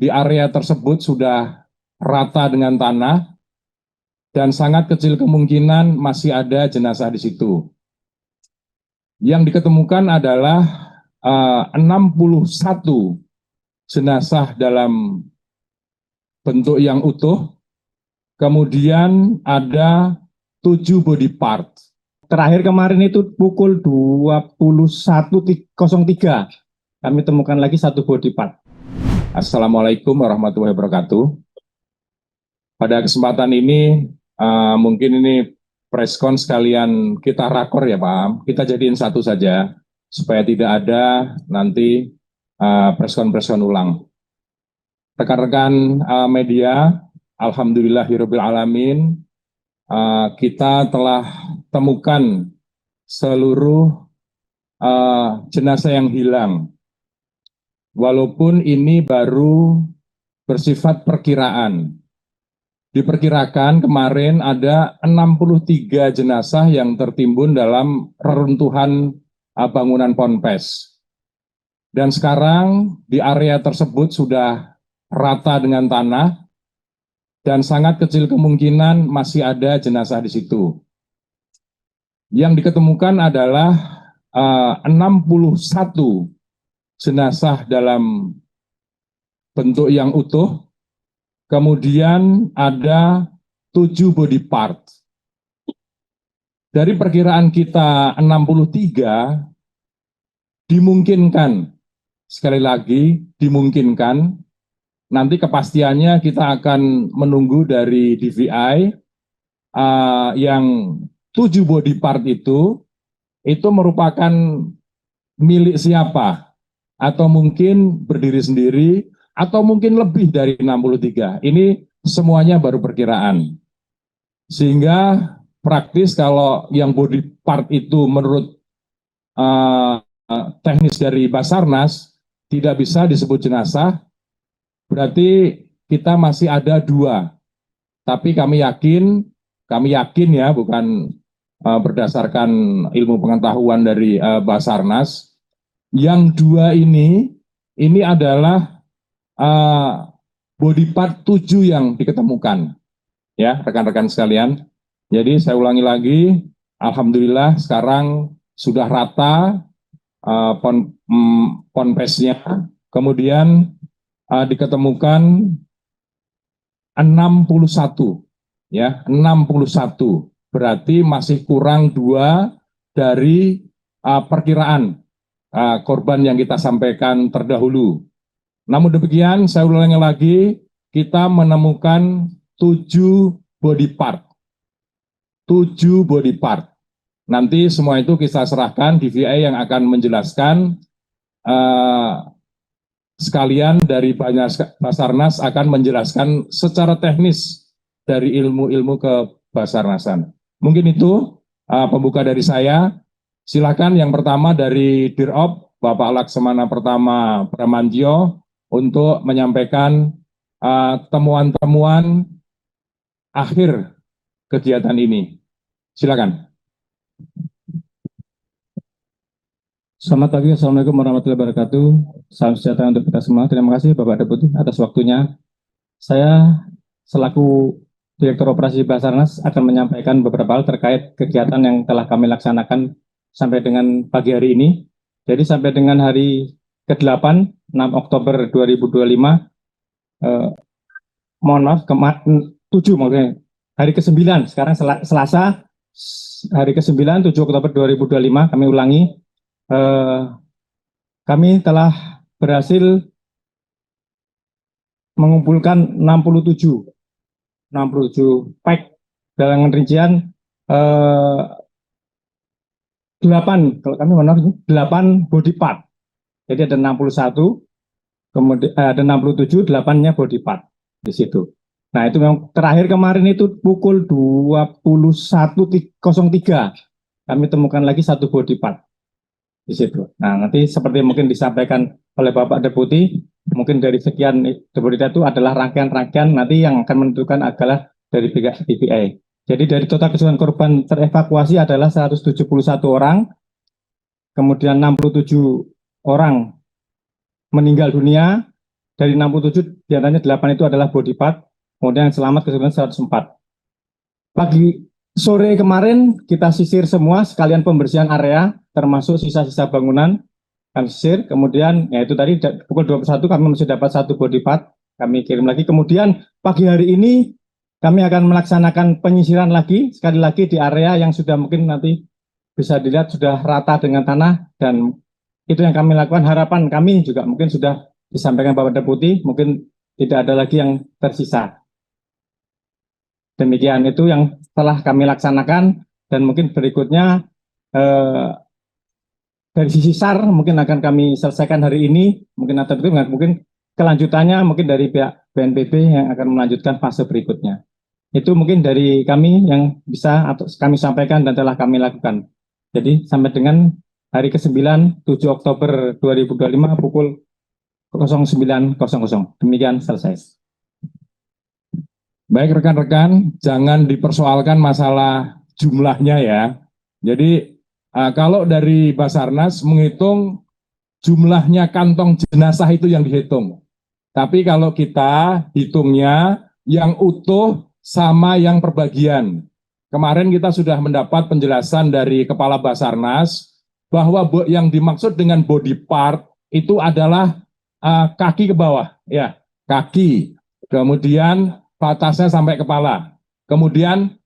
di area tersebut sudah rata dengan tanah dan sangat kecil kemungkinan masih ada jenazah di situ. Yang diketemukan adalah 61 jenazah dalam bentuk yang utuh, kemudian ada 7 body part. Terakhir kemarin itu pukul 21.03, kami temukan lagi 1 body part. Assalamualaikum warahmatullahi wabarakatuh. Pada kesempatan ini, mungkin ini preskon sekalian kita rakor ya Pak, kita jadiin satu saja, supaya tidak ada nanti preskon-preskon ulang. Rekan-rekan media, alhamdulillahirabbil alamin, kita telah temukan seluruh jenazah yang hilang. Walaupun ini baru bersifat perkiraan. Diperkirakan kemarin ada 63 jenazah yang tertimbun dalam reruntuhan bangunan Ponpes. Dan sekarang di area tersebut sudah rata dengan tanah dan sangat kecil kemungkinan masih ada jenazah di situ. Yang diketemukan adalah 61 jenazah dalam bentuk yang utuh, kemudian ada 7 body part. Dari perkiraan kita 63, dimungkinkan, sekali lagi dimungkinkan, nanti kepastiannya kita akan menunggu dari DVI, yang 7 body part itu merupakan milik siapa, atau mungkin berdiri sendiri, atau mungkin lebih dari 63. Ini semuanya baru perkiraan. Sehingga praktis kalau yang body part itu menurut teknis dari Basarnas tidak bisa disebut jenazah, berarti kita masih ada 2. Tapi kami yakin ya, bukan berdasarkan ilmu pengetahuan dari Basarnas, yang 2 ini adalah body part 7 yang diketemukan, ya rekan-rekan sekalian. Jadi saya ulangi lagi, alhamdulillah sekarang sudah rata ponpesnya, kemudian diketemukan 61, ya 61, berarti masih kurang 2 dari perkiraan korban yang kita sampaikan terdahulu. Namun demikian, saya ulangi lagi, kita menemukan 7 body part. 7 body part. Nanti semua itu kita serahkan DVI yang akan menjelaskan, sekalian dari Basarnas akan menjelaskan secara teknis dari ilmu-ilmu ke Basarnasan. Mungkin itu pembuka dari saya. Silakan yang pertama dari Dirop, Bapak Laksamana Pertama Bramantyo, untuk menyampaikan temuan-temuan akhir kegiatan ini. Silakan. Selamat pagi, Assalamualaikum warahmatullahi wabarakatuh. Salam sejahtera untuk kita semua. Terima kasih Bapak Deputi atas waktunya. Saya selaku Direktur Operasi Basarnas akan menyampaikan beberapa hal terkait kegiatan yang telah kami laksanakan sampai dengan pagi hari ini. Jadi sampai dengan hari ke-8, 6 Oktober 2025, mohon maaf, 7 maksudnya, hari ke-9, sekarang Selasa, hari ke-9, 7 Oktober 2025, kami ulangi, kami telah berhasil mengumpulkan 67 pack dalam rincian 8, kalau kami mohon maaf, 8 body part. Jadi ada 61, kemudian ada 67, 8-nya body part di situ. Nah itu memang terakhir kemarin itu pukul 21.03, kami temukan lagi 1 body part di situ. Nah nanti seperti mungkin disampaikan oleh Bapak Deputi, mungkin dari sekian deputi itu adalah rangkaian-rangkaian nanti yang akan menentukan adalah dari pihak DVI. Jadi dari total keseluruhan korban terevakuasi adalah 171 orang, kemudian 67 orang meninggal dunia, dari 67 diantaranya 8 itu adalah body part, kemudian yang selamat keseluruhan 104. Pagi sore kemarin kita sisir semua sekalian pembersihan area termasuk sisa-sisa bangunan kami sisir, kemudian ya itu tadi pukul 21 kami masih dapat 1 body part, kami kirim lagi, kemudian pagi hari ini kami akan melaksanakan penyisiran lagi sekali lagi di area yang sudah mungkin nanti bisa dilihat sudah rata dengan tanah, dan itu yang kami lakukan. Harapan kami juga mungkin sudah disampaikan Bapak Deputi, mungkin tidak ada lagi yang tersisa. Demikian itu yang telah kami laksanakan, dan mungkin berikutnya dari sisi SAR mungkin akan kami selesaikan hari ini, mungkin atau mungkin kelanjutannya mungkin dari pihak BNPB yang akan melanjutkan fase berikutnya. Itu mungkin dari kami yang bisa atau kami sampaikan dan telah kami lakukan. Jadi sampai dengan hari ke-9 7 Oktober 2025 pukul 09.00. Demikian selesai. Baik rekan-rekan, jangan dipersoalkan masalah jumlahnya ya. Jadi kalau dari Basarnas menghitung jumlahnya kantong jenazah itu yang dihitung. Tapi kalau kita hitungnya yang utuh sama yang perbagian. Kemarin kita sudah mendapat penjelasan dari Kepala Basarnas bahwa yang dimaksud dengan body part itu adalah kaki ke bawah, ya, kaki. Kemudian batasnya sampai kepala. Kemudian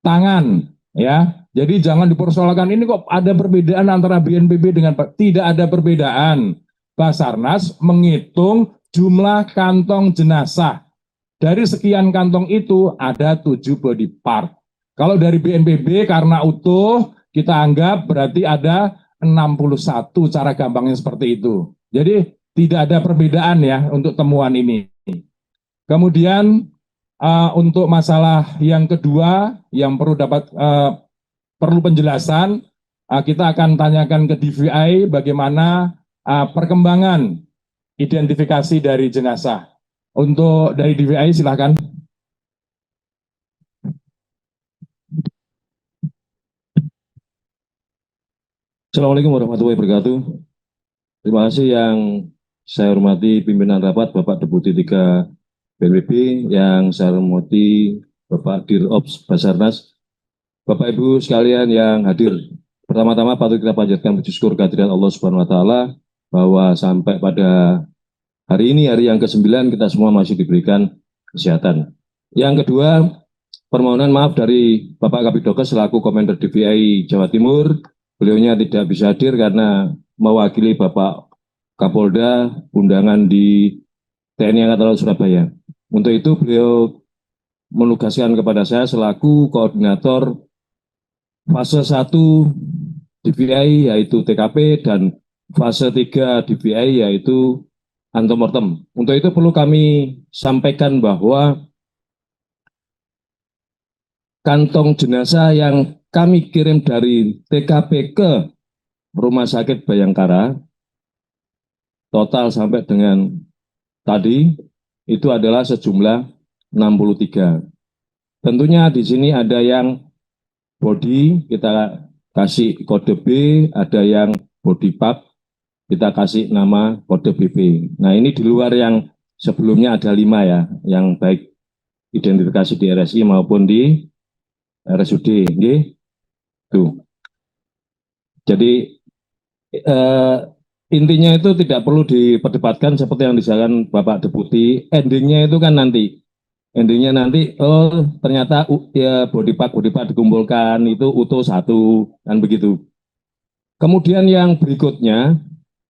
tangan, ya. Jadi jangan dipersoalkan ini kok ada perbedaan antara BNPB dengan tidak ada perbedaan. Basarnas menghitung jumlah kantong jenazah. Dari sekian kantong itu ada 7 body part. Kalau dari BNPB karena utuh kita anggap berarti ada 61, cara gampangnya seperti itu. Jadi tidak ada perbedaan ya untuk temuan ini. Kemudian untuk masalah yang kedua yang perlu penjelasan, kita akan tanyakan ke DVI bagaimana perkembangan identifikasi dari jenazah. Untuk dari DVI silahkan. Assalamualaikum warahmatullahi wabarakatuh. Terima kasih yang saya hormati pimpinan rapat Bapak Deputi 3 BNPB, yang saya hormati Bapak Dirops Basarnas, Bapak Ibu sekalian yang hadir. Pertama-tama patut kita panjatkan puji syukur kehadiran Allah Subhanahu wa taala bahwa sampai pada hari ini, hari yang ke-9, kita semua masih diberikan kesehatan. Yang kedua, permohonan maaf dari Bapak Kabidokes selaku Komandan DVI Jawa Timur. Beliaunya tidak bisa hadir karena mewakili Bapak Kapolda undangan di TNI Angkatan Laut Surabaya. Untuk itu beliau menugaskan kepada saya selaku koordinator fase 1 DVI yaitu TKP dan fase 3 DVI yaitu antemortem. Untuk itu perlu kami sampaikan bahwa kantong jenazah yang kami kirim dari TKP ke Rumah Sakit Bayangkara total sampai dengan tadi itu adalah sejumlah 63. Tentunya di sini ada yang body, kita kasih kode B, ada yang body part, kita kasih nama kode BB. Nah ini di luar yang sebelumnya ada 5 ya, yang baik identifikasi di RSI maupun di RSUD. Tuh. Jadi intinya itu tidak perlu diperdebatkan seperti yang disampaikan Bapak Deputi. Endingnya itu kan nanti, oh ternyata ya body part dikumpulkan itu utuh 1 kan begitu. Kemudian yang berikutnya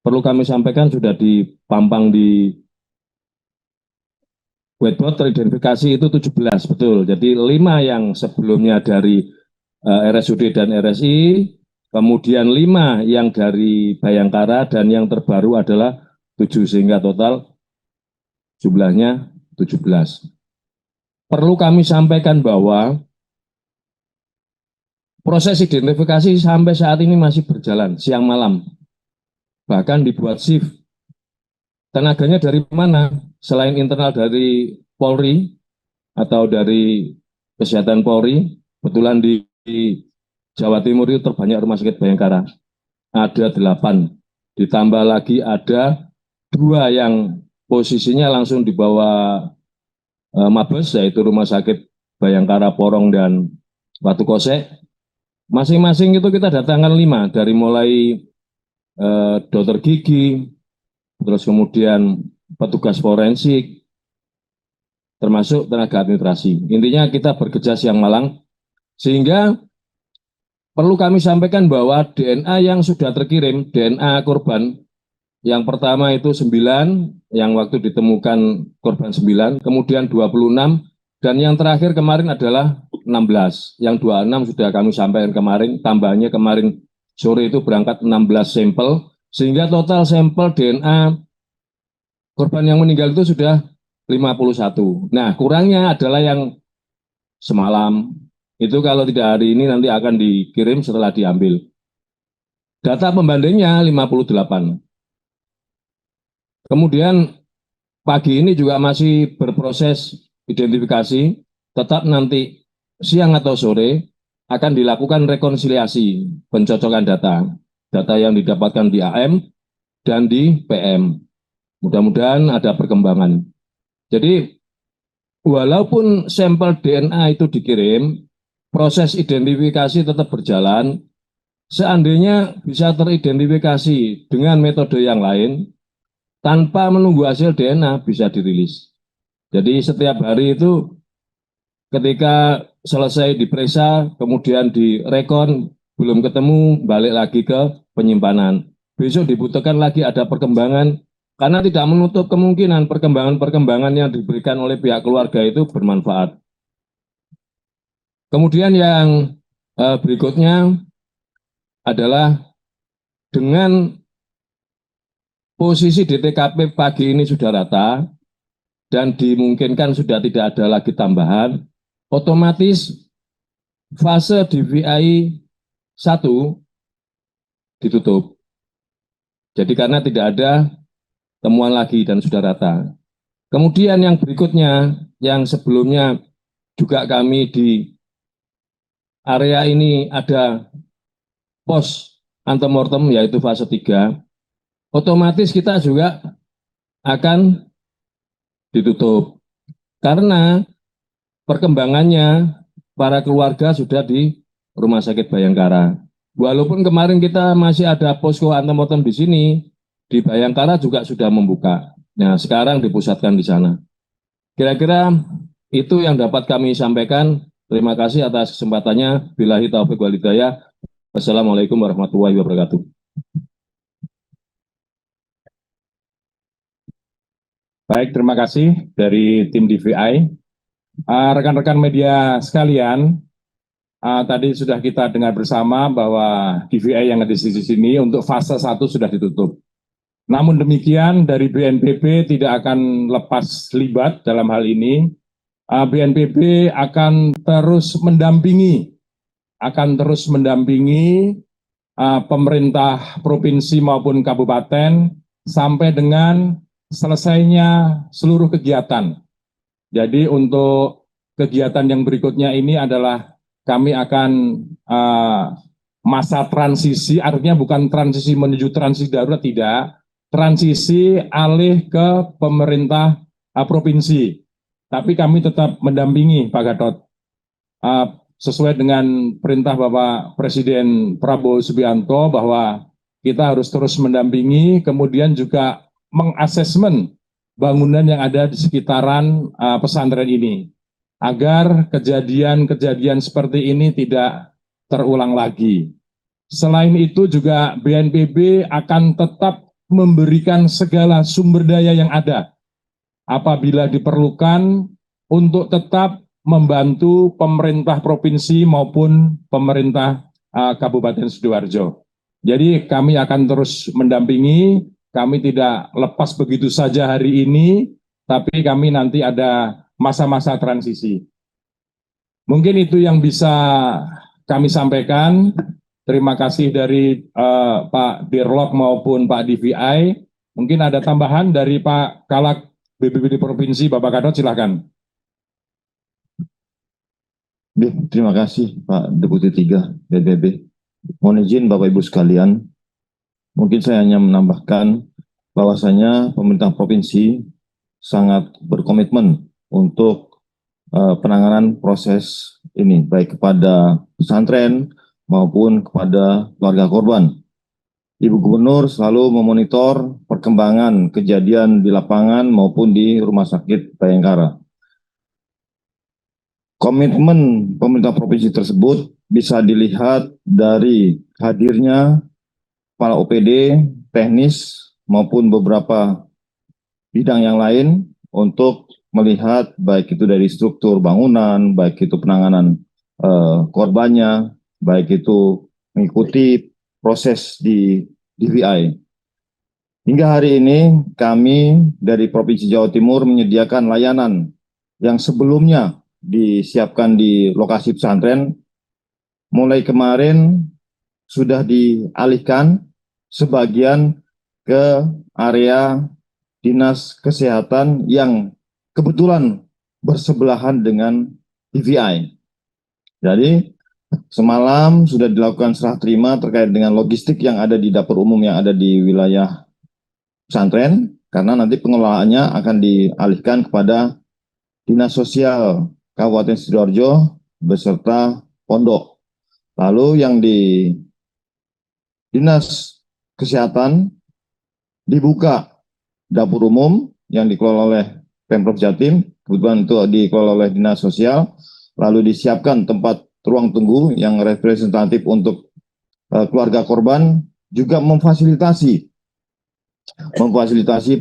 perlu kami sampaikan sudah dipampang di whiteboard, teridentifikasi itu 17 betul. Jadi 5 yang sebelumnya dari RSUD dan RSI. Kemudian 5 yang dari Bayangkara dan yang terbaru adalah 7 sehingga total jumlahnya 17. Perlu kami sampaikan bahwa proses identifikasi sampai saat ini masih berjalan siang malam. Bahkan dibuat shift. Tenaganya dari mana? Selain internal dari Polri atau dari Kesehatan Polri, kebetulan di Jawa Timur itu terbanyak Rumah Sakit Bayangkara. Ada 8. Ditambah lagi ada 2 yang posisinya langsung di bawah Mabes, yaitu Rumah Sakit Bayangkara Porong dan Watu Kosek. Masing-masing itu kita datangkan 5, dari mulai dokter gigi, terus kemudian petugas forensik, termasuk tenaga administrasi. Intinya kita bekerja siang malam, sehingga perlu kami sampaikan bahwa DNA yang sudah terkirim, DNA korban, yang pertama itu 9, yang waktu ditemukan korban 9, kemudian 26, dan yang terakhir kemarin adalah 16. Yang 26 sudah kami sampaikan kemarin, tambahnya kemarin sore itu berangkat 16 sampel, sehingga total sampel DNA korban yang meninggal itu sudah 51. Nah, kurangnya adalah yang semalam. Itu kalau tidak hari ini nanti akan dikirim setelah diambil. Data pembandingnya 58. Kemudian pagi ini juga masih berproses identifikasi, tetap nanti siang atau sore akan dilakukan rekonsiliasi pencocokan data. Data yang didapatkan di AM dan di PM. Mudah-mudahan ada perkembangan. Jadi walaupun sampel DNA itu dikirim, proses identifikasi tetap berjalan. Seandainya bisa teridentifikasi dengan metode yang lain, tanpa menunggu hasil DNA bisa dirilis. Jadi setiap hari itu ketika selesai diperiksa, kemudian direkon, belum ketemu, balik lagi ke penyimpanan. Besok dibutuhkan lagi ada perkembangan, karena tidak menutup kemungkinan perkembangan-perkembangan yang diberikan oleh pihak keluarga itu bermanfaat. Kemudian yang berikutnya adalah dengan posisi di TKP pagi ini sudah rata dan dimungkinkan sudah tidak ada lagi tambahan, otomatis fase DVI 1 ditutup. Jadi karena tidak ada temuan lagi dan sudah rata. Kemudian yang berikutnya, yang sebelumnya juga kami di area ini ada pos antemortem yaitu fase 3, otomatis kita juga akan ditutup. Karena perkembangannya para keluarga sudah di Rumah Sakit Bayangkara. Walaupun kemarin kita masih ada posko antemortem di sini, di Bayangkara juga sudah membuka. Nah, sekarang dipusatkan di sana. Kira-kira itu yang dapat kami sampaikan. Terima kasih atas kesempatannya. Billahi taufiq wal hidayah. Wassalamualaikum warahmatullahi wabarakatuh. Baik, terima kasih dari tim DVI. Rekan-rekan media sekalian, tadi sudah kita dengar bersama bahwa DVI yang ada di sini untuk fase 1 sudah ditutup. Namun demikian, dari BNPB tidak akan lepas libat dalam hal ini. BNPB akan terus mendampingi pemerintah provinsi maupun kabupaten sampai dengan selesainya seluruh kegiatan. Jadi untuk kegiatan yang berikutnya ini adalah kami akan masa transisi, artinya bukan transisi menuju transisi darurat, tidak, transisi alih ke pemerintah provinsi. Tapi kami tetap mendampingi Pak Gatot sesuai dengan perintah Bapak Presiden Prabowo Subianto bahwa kita harus terus mendampingi, kemudian juga mengasesmen bangunan yang ada di sekitaran pesantren ini agar kejadian-kejadian seperti ini tidak terulang lagi. Selain itu juga BNPB akan tetap memberikan segala sumber daya yang ada apabila diperlukan untuk tetap membantu pemerintah provinsi maupun pemerintah Kabupaten Sidoarjo. Jadi kami akan terus mendampingi, kami tidak lepas begitu saja hari ini, tapi kami nanti ada masa-masa transisi. Mungkin itu yang bisa kami sampaikan. Terima kasih dari Pak Dirlok maupun Pak DVI. Mungkin ada tambahan dari Pak Kalak BPBD Provinsi, Bapak Gatot, silakan. Terima kasih Pak Deputi 3 BNPB. Mohon izin Bapak Ibu sekalian, mungkin saya hanya menambahkan bahwasanya pemerintah provinsi sangat berkomitmen untuk penanganan proses ini, baik kepada pesantren maupun kepada keluarga korban. Ibu Gubernur selalu memonitor perkembangan kejadian di lapangan maupun di Rumah Sakit Bayangkara. Komitmen pemerintah provinsi tersebut bisa dilihat dari hadirnya kepala OPD, teknis, maupun beberapa bidang yang lain untuk melihat baik itu dari struktur bangunan, baik itu penanganan korbannya, baik itu mengikuti proses di DVI. Hingga hari ini kami dari Provinsi Jawa Timur menyediakan layanan yang sebelumnya disiapkan di lokasi pesantren, mulai kemarin sudah dialihkan sebagian ke area Dinas Kesehatan yang kebetulan bersebelahan dengan DVI. Jadi semalam sudah dilakukan serah terima terkait dengan logistik yang ada di dapur umum yang ada di wilayah pesantren, karena nanti pengelolaannya akan dialihkan kepada Dinas Sosial Kabupaten Sidoarjo beserta pondok. Lalu yang di Dinas Kesehatan dibuka dapur umum yang dikelola oleh Pemprov Jatim, kebetulan itu dikelola oleh Dinas Sosial, lalu disiapkan tempat ruang tunggu yang representatif untuk keluarga korban, juga memfasilitasi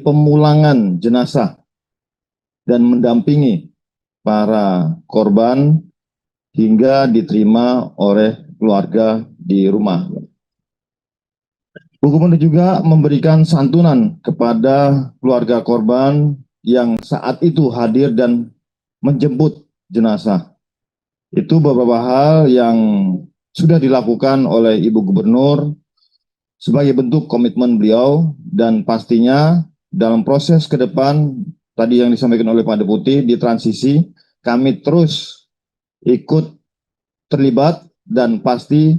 pemulangan jenazah dan mendampingi para korban hingga diterima oleh keluarga di rumah. Bu Gubernur juga memberikan santunan kepada keluarga korban yang saat itu hadir dan menjemput jenazah. Itu beberapa hal yang sudah dilakukan oleh Ibu Gubernur sebagai bentuk komitmen beliau, dan pastinya dalam proses ke depan tadi yang disampaikan oleh Pak Deputi di transisi, kami terus ikut terlibat dan pasti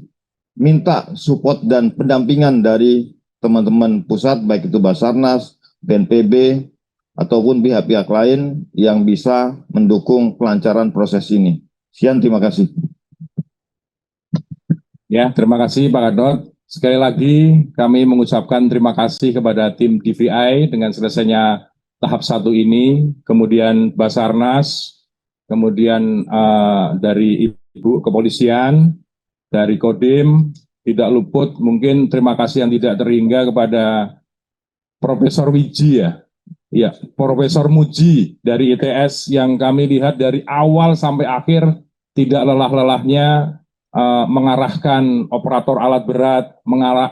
minta support dan pendampingan dari teman-teman pusat, baik itu Basarnas, BNPB, ataupun pihak-pihak lain yang bisa mendukung kelancaran proses ini. Sekian, terima kasih. Ya, terima kasih Pak Kadot. Sekali lagi kami mengucapkan terima kasih kepada tim DVI dengan selesainya tahap 1 ini, kemudian Basarnas, kemudian dari Ibu Kepolisian, dari Kodim, tidak luput mungkin terima kasih yang tidak terhingga kepada Profesor Wiji ya, Profesor Muji dari ITS yang kami lihat dari awal sampai akhir tidak lelah-lelahnya mengarahkan operator alat berat,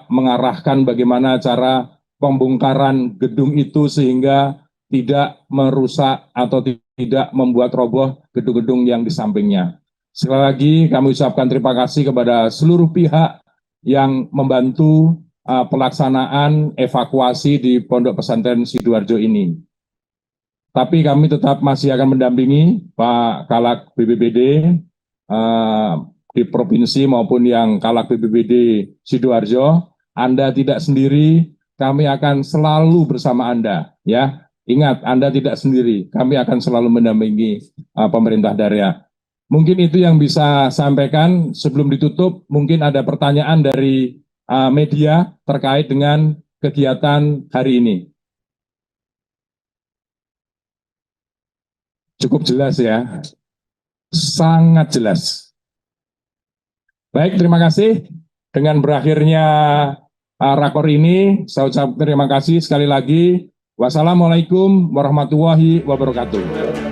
mengarahkan bagaimana cara pembongkaran gedung itu sehingga tidak merusak atau tidak membuat roboh gedung-gedung yang di sampingnya. Sekali lagi kami ucapkan terima kasih kepada seluruh pihak yang membantu pelaksanaan evakuasi di Pondok Pesantren Sidoarjo ini. Tapi kami tetap masih akan mendampingi Pak Kalak BPBD di provinsi maupun yang Kalak BPBD Sidoarjo. Anda tidak sendiri, kami akan selalu bersama Anda. Ya, ingat Anda tidak sendiri, kami akan selalu mendampingi pemerintah daerah. Mungkin itu yang bisa sampaikan. Sebelum ditutup, mungkin ada pertanyaan dari media terkait dengan kegiatan hari ini. Cukup jelas ya, sangat jelas. Baik, terima kasih. Dengan berakhirnya rakor ini, saya ucapkan terima kasih sekali lagi. Wassalamualaikum warahmatullahi wabarakatuh.